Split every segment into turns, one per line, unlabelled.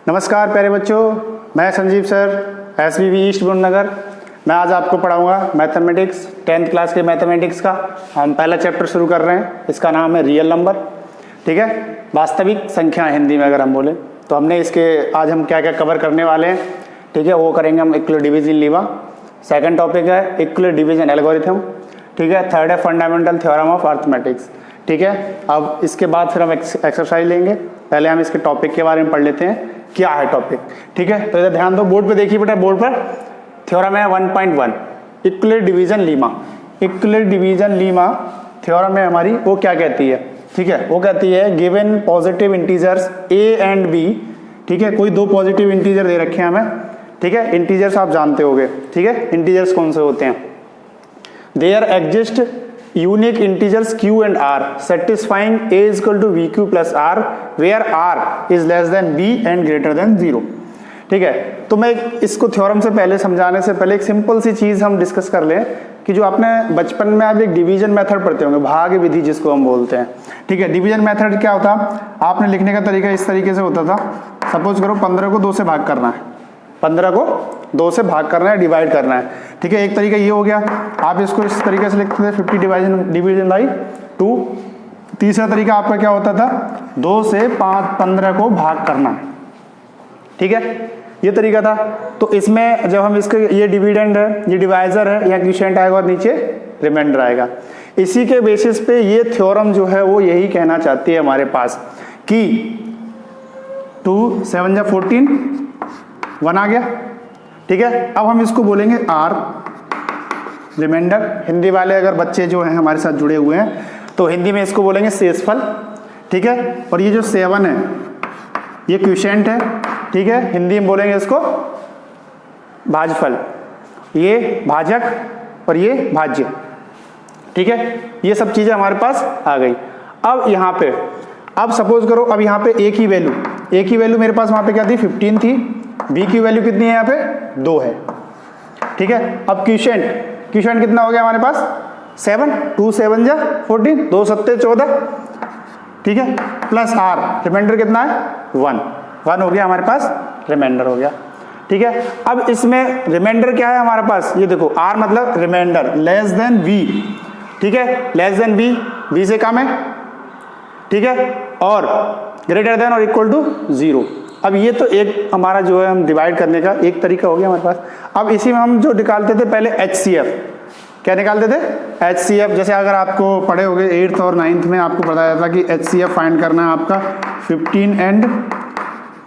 नमस्कार प्यारे बच्चों, मैं संजीव सर SBV ईस्ट नगर। मैं आज आपको पढ़ाऊंगा मैथमेटिक्स 10th क्लास के मैथमेटिक्स का। हम पहला चैप्टर शुरू कर रहे हैं, इसका नाम है रियल नंबर। ठीक है, वास्तविक संख्याएं हिंदी में अगर हम बोलें तो हमने इसके आज हम क्या क्या कवर करने वाले हैं। ठीक है, वो करेंगे हम equal division Lima. Second topic है इक्वल डिवीजन एल्गोरिथम। ठीक है, थर्ड है फंडामेंटल थ्योरम ऑफ अर्थमेटिक्स। ठीक है, अब इसके बाद फिर हम एक्सरसाइज लेंगे। पहले हम इसके टॉपिक के बारे में पढ़ लेते हैं, क्या है टॉपिक। ठीक है, तो इधर ध्यान दो, बोर्ड पे देखिए बेटा, बोर्ड पर थ्योरम है 1.1 equal division lemma. Euclid division Lima theorem है हमारी, वो क्या कहती है। ठीक है, वो कहती है given positive integers a and b। ठीक है, कोई दो पॉजिटिव इंटीजर दे रखे हैं हमें। ठीक है, इंटीजर्स आप जानते होंगे। ठीक है, इंटीजर्स कौन से होते हैं। There exist unique integers q and r satisfying a is equal to vq plus r where r is less than b and greater than 0। ठीक है, तो मैं इसको थ्योरम से पहले समझाने से पहले एक सिंपल सी चीज हम डिस्कस कर लें कि जो आपने बचपन में आप एक डिवीजन मेथड पढ़ते होंगे, भाग विधि जिसको हम बोलते हैं। ठीक है, डिवीजन मेथड क्या होता है, आपने लिखने का तरीका इस तरीके से होता था। सपोज करो 15 को 2 से भाग करना है, 15 को 2 से भाग करना है, डिवाइड करना है। ठीक है, एक तरीका ये हो गया, आप इसको इस तरीके से लिखते थे 50 डिवीजन बाई 2। तीसरा तरीका आपका क्या होता था, 2 से 15 को भाग करना है। ठीक है, ये तरीका था। तो इसमें जब हम इसके ये डिविडेंड है, ये डिवाइजर है, यहाँ क्वोशिएंट आएगा और नीचे रिमाइंडर आएगा। इसी के बेसिस पे ये थ्योरम जो है वो यही कहना चाहती है हमारे पास कि 2 7 जा 14 1 आ गया। ठीक है, अब हम इसको बोलेंगे r रिमाइंडर। हिंदी वाले अगर बच्चे जो हैं हमारे साथ जुड़े हुए हैं तो हिंदी में इसको बोलेंगे शेषफल। ठीक है, और ये जो 7 है ये क्वोशिएंट है। ठीक है, हिंदी में बोलेंगे इसको भाजफल, ये भाजक और ये भाज्य। ठीक है, ये सब चीजें हमारे पास आ गई। अब यहाँ पे अब सपोज करो, अब यहाँ पे एक ही वैल्यू मेरे पास वहां पे क्या थी, 15 थी। b की वैल्यू कितनी है, यहाँ पे 2 है। ठीक है, अब क्वोशिएंट कितना हो गया हमारे पास, 7। 2 7 जा 14, 2 7 14। ठीक है, प्लस r रिमाइंडर कितना है, 1 हो गया हमारे पास, रिमाइंडर हो गया। ठीक है, अब इसमें रिमाइंडर क्या है हमारे पास, ये देखो r मतलब रिमाइंडर लेस देन v। ठीक है, लेस देन v से कम है। ठीक है, और ग्रेटर देन और इक्वल टू 0। अब ये तो एक हमारा जो है हम डिवाइड करने का एक तरीका हो गया हमारे पास। अब इसी में हम जो निकालते थे पहले HCF, क्या निकालते थे, HCF। जैसे अगर आपको पढ़े होंगे 8th और 9th में आपको बताया था कि HCF फाइंड करना है आपका 15 and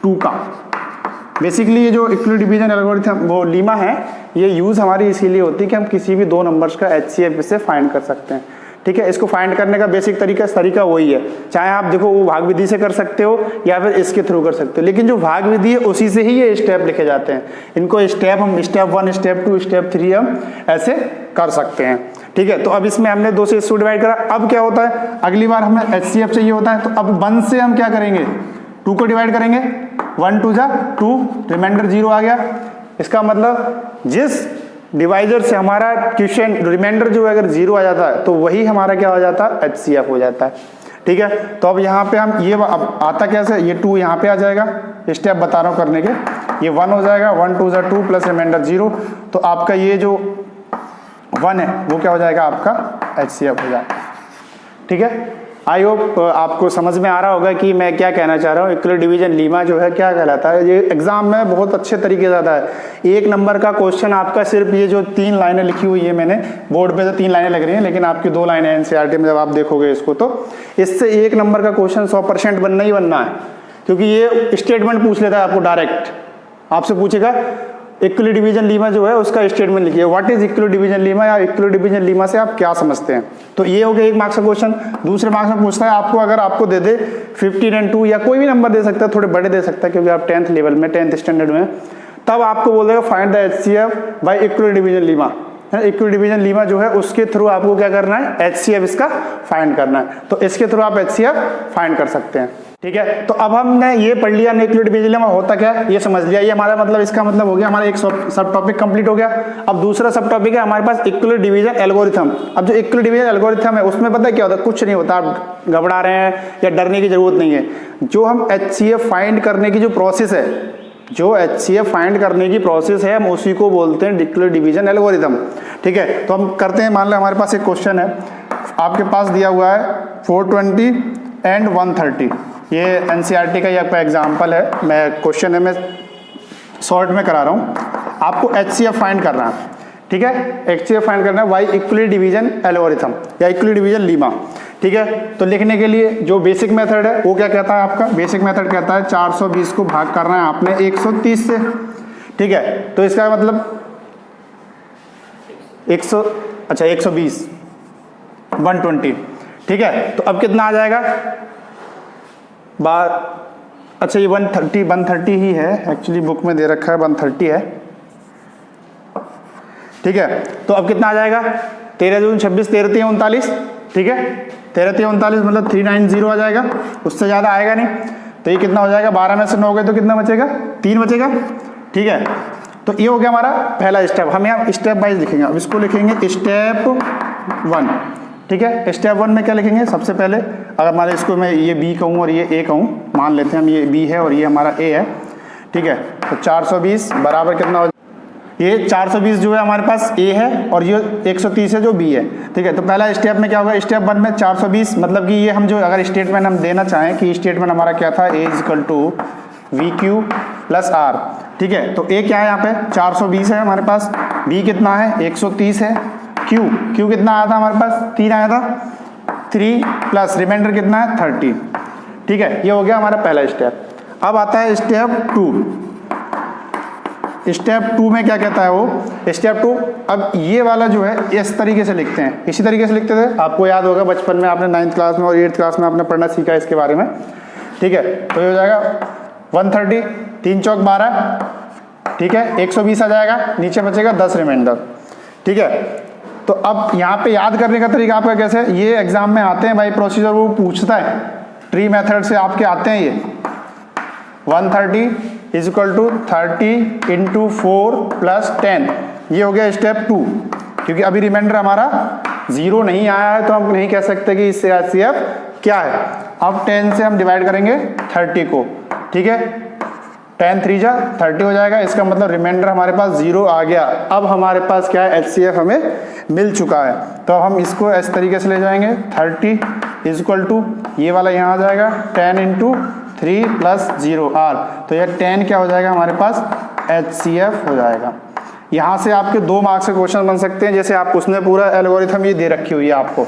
2 का। बेसिकली ये जो इक्वल डिवीजन एल्गोरिथम वो लीमा है, ये यूज हमारी इसीलिए होती है कि हम किसी भी दो नंबर्स का HCF से फाइंड कर सकते हैं। ठीक है, इसको फाइंड करने का बेसिक तरीका वही है। चाहे आप देखो वो भाग विधि से कर सकते हो या फिर इसके थ्रू कर सकते हो, लेकिन जो भाग विधि है उसी से ही ये स्टेप लिखे जाते हैं। इनको स्टेप हम स्टेप 1 स्टेप 2 स्टेप 3 हम ऐसे कर सकते हैं। ठीक है, तो अब इसमें हमने 2 से इसको डिवाइड करा। अब क्या होता है, अगली बार हमें HCF चाहिए होता है, तो अब 1 से हम क्या करेंगे, 2 को डिवाइड करेंगे। 1 2 जा 2, रिमाइंडर 0 आ गया। इसका मतलब जिस डिवाइजर से हमारा क्वोशिएंट रिमाइंडर जो है अगर 0 आ जाता है तो वही हमारा क्या हो जाता है, HCF हो जाता है। ठीक है, तो अब यहाँ पे हम ये अब आता कैसे, ये 2 यहाँ पे आ जाएगा, स्टेप बता रहा हूँ करने के। ये 1 हो जाएगा, 1 2 जा 2 प्लस रिमाइंडर 0। तो आपका ये जो 1 है वो क्या हो जाएगा, आपका HCF हो जाएगा। ठीक है, आई होप आपको समझ में आ रहा होगा कि मैं क्या कहना चाह रहा हूँ। इक्वल डिवीजन लीमा जो है क्या कहलाता है, ये एग्जाम में बहुत अच्छे तरीके से आता है। 1 नंबर का क्वेश्चन आपका सिर्फ ये जो 3 लाइनें लिखी हुई है, मैंने बोर्ड पे तो 3 लाइनें लग रही हैं, लेकिन आपकी 2 लाइनें NCERT में जब आप देखोगे इसको तो इससे 1 नंबर का क्वेश्चन 100% बनना ही बनना है। क्योंकि ये स्टेटमेंट पूछ लेता है आपको, डायरेक्ट आपसे पूछेगा इक्वल डिवीजन लीमा जो है उसका स्टेटमेंट लिखिए, what is equal division Lima, या इक्वल डिवीजन लीमा से आप क्या समझते हैं। तो ये हो गया 1 मार्क्स का क्वेश्चन। दूसरे मार्क्स में पूछता है आपको, अगर आपको दे दे 15 and 2 या कोई भी नंबर दे सकता है, थोड़े बड़े दे सकता है क्योंकि आप 10th लेवल में 10th स्टैंडर्ड में, तब आपको बोल देगा find the HCF by Euclid division lemma. Euclid division lemma जो है उसके थ्रू आपको क्या करना है, HCF इसका फाइंड करना है। तो इसके थ्रू आप HCF फाइंड कर सकते हैं। ठीक है। तो अब हमने ये पढ़ लिया न्यूक्लियर डिवीजन में होता क्या है, ये समझ लिया, ये हमारा मतलब इसका मतलब हो गया, हमारा एक सब टॉपिक कंप्लीट हो गया। अब दूसरा सब टॉपिक है हमारे पास इक्विलिब्रियम डिवीजन एल्गोरिथम। अब जो इक्विलिब्रियम डिवीजन एल्गोरिथम है उसमें पता है क्या होता है, कुछ नहीं होता, आप घबरा रहे हैं या डरने की जरूरत नहीं है। जो हम HCF फाइंड करने की जो प्रोसेस है, जो HCF फाइंड करने की प्रोसेस है, हम उसी को बोलते हैं इक्विलिब्रियम डिवीजन एल्गोरिथम। ठीक है। तो हम करते हैं, मान लो हमारे पास एक क्वेश्चन है, आपके पास दिया हुआ है 420 एंड 130, ये NCERT का ही आपका एग्जाम्पल है, मैं क्वेश्चन है मैं शॉर्ट में करा रहा हूँ। आपको HCF फाइंड करना है, ठीक है, HCF फाइंड करना है बाय इक्विलिब्रियम डिवीजन एल्गोरिथम या इक्विलिब्रियम डिवीजन लीमा। ठीक है। तो लिखने के लिए जो बेसिक मेथड है वो क्या कहता है, आपका बेसिक मेथड कहता है 420 को भाग करना है आपने 130 से। ठीक है। तो इसका मतलब 120 120। ठीक है। तो अब कितना आ जाएगा, अच्छा ये 130 ही है, एक्चुअली बुक में दे रखा है 130 है। ठीक है। तो अब कितना आ जाएगा, 13 दूनी 26, 13 तिया 39। ठीक है। 13 तिया 39 मतलब 390 आ जाएगा, उससे ज़्यादा आएगा नहीं। तो ये कितना हो जाएगा, 12 में से 9 गए तो कितना बचेगा, 3 बचेगा। ठीक है। तो ये हो गया हमारा पहला स्टेप। हम यहाँ स्टेप वाइज लिखेंगे। अब इसको लिखेंगे स्टेप 1। ठीक है। स्टेप 1 में क्या लिखेंगे, सबसे पहले अगर मान लो इसको मैं ये B कहूँ और ये A कहूँ, मान लेते हैं हम ये B है और ये हमारा A है। ठीक है। तो 420 बराबर कितना हो, ये 420 जो है हमारे पास A है और ये 130 है जो B है। ठीक है। तो पहला स्टेप में क्या होगा, स्टेप 1 में 420 मतलब कि ये हम जो अगर स्टेटमेंट हम देना चाहें कि स्टेटमेंट हमारा क्या था, A = VQ + R। ठीक है। तो A क्या है यहाँ पे 420 है हमारे पास, B कितना है 130 है, Q कितना आया था हमारे पास 3 आया था, 3 प्लस रिमाइंडर कितना है 30। ठीक है। ये हो गया हमारा पहला स्टेप। अब आता है स्टेप 2। स्टेप 2 में क्या कहता है वो, स्टेप 2 अब ये वाला जो है इस तरीके से लिखते हैं, इसी तरीके से लिखते थे, आपको याद होगा बचपन में आपने 9th क्लास में और 8th क्लास में आपने पढ़ना सीखा इसके बारे में। ठीक है। तो ये हो जाएगा 130, 3 चौक 12। ठीक है। 120 आ जाएगा, नीचे बचेगा 10 रिमाइंडर। ठीक है। तो अब यहाँ पे याद करने का तरीका आपका कैसे है, ये एग्जाम में आते हैं भाई, प्रोसीजर वो पूछता है, ट्री मेथड से आपके आते हैं ये 130 = 30 × 4 + 10। ये हो गया स्टेप 2। क्योंकि अभी रिमाइंडर हमारा 0 नहीं आया है तो हम नहीं कह सकते कि इससे HCF क्या है। अब 10 से हम डिवाइड करेंगे 30 को। ठीक है। 10 3 जा 30 हो जाएगा, इसका मतलब रिमाइंडर हमारे पास 0 आ गया। अब हमारे पास क्या है, HCF हमें मिल चुका है। तो हम इसको इस तरीके से ले जाएंगे, 30 = ये वाला यहाँ आ जाएगा 10 × 3 + 0 R। तो यह 10 क्या हो जाएगा हमारे पास, HCF हो जाएगा। यहाँ से आपके 2 मार्क्स के क्वेश्चन बन सकते हैं, जैसे आप उसने पूरा एल्गोरिथम ये दे रखी हुई है आपको।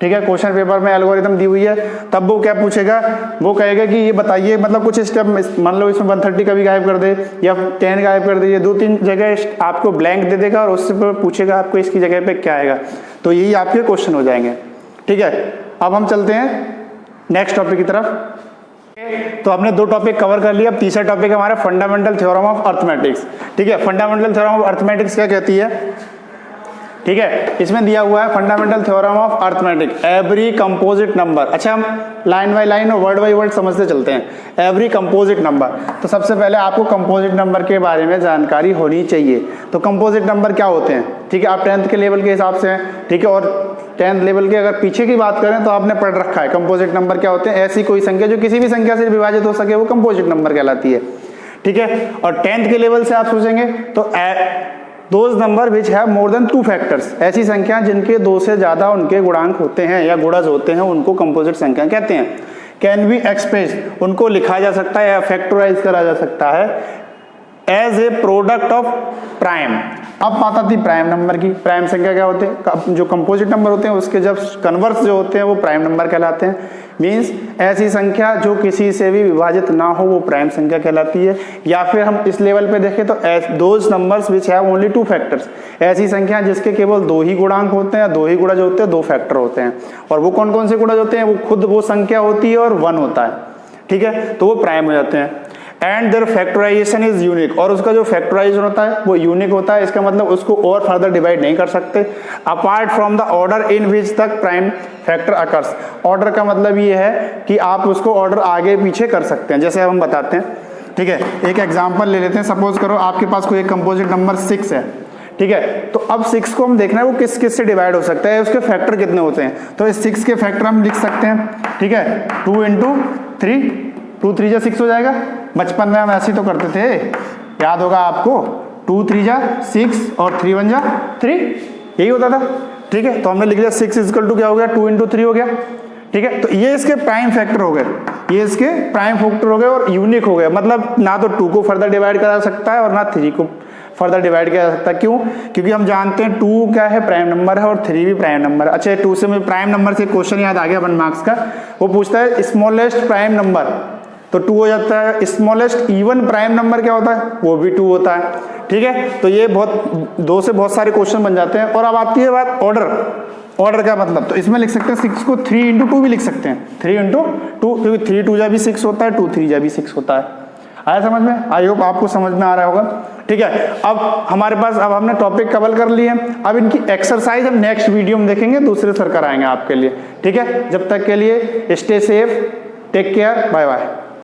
ठीक है। क्वेश्चन पेपर में एल्गोरिथम दी हुई है, तब वो क्या पूछेगा, वो कहेगा कि ये बताइए मतलब कुछ स्टेप, मान लो इसमें 130 का भी गायब कर दे या 10 गायब कर दे, 2-3 जगह आपको ब्लैंक दे देगा और उससे पूछेगा आपको इसकी जगह पे क्या आएगा। तो यही आपके क्वेश्चन हो जाएंगे। ठीक है। अब हम चलते हैं नेक्स्ट टॉपिक की तरफ। तो हमने 2 टॉपिक कवर कर लिया। अब तीसरा टॉपिक है हमारा फंडामेंटल थ्योरम ऑफ अर्थमेटिक्स। ठीक है। फंडामेंटल थ्योरम ऑफ अर्थमेटिक्स क्या कहती है, ठीक है। इसमें दिया हुआ है fundamental theorem of arithmetic, every composite number. अच्छा हम लाइन बाय लाइन और वर्ड बाय वर्ड समझते चलते हैं। एवरी कंपोजिट नंबर, तो सबसे पहले आपको कंपोजिट नंबर के बारे में जानकारी होनी चाहिए। तो कंपोजिट नंबर क्या होते हैं, ठीक है, आप 10th के लेवल के हिसाब से हैं, ठीक है। और 10th लेवल के अगर पीछे की बात करें तो आपने पढ़ रखा है कंपोजिट नंबर क्या होते हैं। ऐसी कोई संख्या जो किसी भी संख्या से विभाजित हो सके वो कंपोजिट नंबर कहलाती है। ठीक है। और 10th के लेवल से आप सोचेंगे तो those number which have more than 2 factors, ऐसी संख्या जिनके 2 से ज्यादा उनके गुणांक होते हैं या गुणज होते हैं उनको कंपोजिट संख्या कहते हैं। कैन बी एक्सप्रेस, उनको लिखा जा सकता है या फैक्टराइज करा जा सकता है as a product of prime. अब बात आती है प्राइम नंबर की। प्राइम संख्या क्या होते हैं, जो कंपोजिट नंबर होते हैं उसके जब कन्वर्स जो होते हैं वो प्राइम नंबर कहलाते हैं। मीन्स ऐसी संख्या जो किसी से भी विभाजित ना हो वो प्राइम संख्या कहलाती है। या फिर हम इस लेवल पे देखें तो those numbers which have only 2 factors, ऐसी संख्या जिसके केवल 2 ही गुणांक होते हैं, 2 ही गुणज होते हैं, 2 फैक्टर होते हैं। और वो कौन कौन से गुणज होते हैं, वो खुद वो संख्या होती है और 1 होता है। ठीक है। तो वो प्राइम हो जाते हैं। And their factorization is unique, और उसका जो फैक्टराइजेशन होता है वो यूनिक होता है। इसका मतलब उसको और फर्दर डिवाइड नहीं कर सकते apart from the order in which the prime factor occurs. Order का मतलब ये है कि आप उसको ऑर्डर आगे पीछे कर सकते हैं, जैसे हम बताते हैं। ठीक है, एक एग्जांपल ले लेते हैं। सपोज करो आपके पास कोई एक कंपोजिट नंबर 6 है, ठीक है, तो अब 6 को हम देखना है वो किस किस से डिवाइड हो सकता है, उसके फैक्टर कितने होते हैं। तो इस 6 के फैक्टर हम लिख सकते हैं, ठीक है, 2 इंटू 3, 2 3 जा 6 हो जाएगा। बचपन में हम ऐसे तो करते थे, याद होगा आपको, 2 3 जा 6 और 3 1 जा 3, यही होता था। ठीक है, तो हमने लिख लिया 6 इक्वल टू क्या हो गया, 2 इंटू 3 हो गया। ठीक है, तो ये इसके प्राइम फैक्टर हो गए, ये इसके प्राइम फैक्टर हो गए और यूनिक हो गए। मतलब ना तो 2 को फर्दर डिवाइड करा सकता है और ना 3 को फर्दर डिवाइड किया जा सकता है। क्यों? क्योंकि हम जानते हैं 2 क्या है, प्राइम नंबर है, और 3 भी प्राइम नंबर है। अच्छा, 2 से मुझे प्राइम नंबर से क्वेश्चन याद आ गया 1 मार्क्स का, वो पूछता है स्मॉलेस्ट प्राइम नंबर, तो 2 हो जाता है। स्मॉलेस्ट इवन प्राइम नंबर क्या होता है, वो भी 2 होता है। ठीक है, तो ये बहुत 2 से बहुत सारे क्वेश्चन बन जाते हैं। और अब आती है बात ऑर्डर, ऑर्डर का मतलब, तो इसमें लिख सकते हैं 6 को 3 इंटू 2 भी लिख सकते हैं, 3 इंटू 2, क्योंकि 3 2 जा भी 6 होता है, 2 3 जा भी 6 होता है। आया समझ में? आई होप आपको समझ में आ रहा होगा। ठीक है, अब हमारे पास, अब हमने टॉपिक कवर कर लिए हैं। अब इनकी एक्सरसाइज हम नेक्स्ट वीडियो में देखेंगे, दूसरे सर कराएंगे आपके लिए। ठीक है, जब तक के लिए stay safe, take care, bye bye.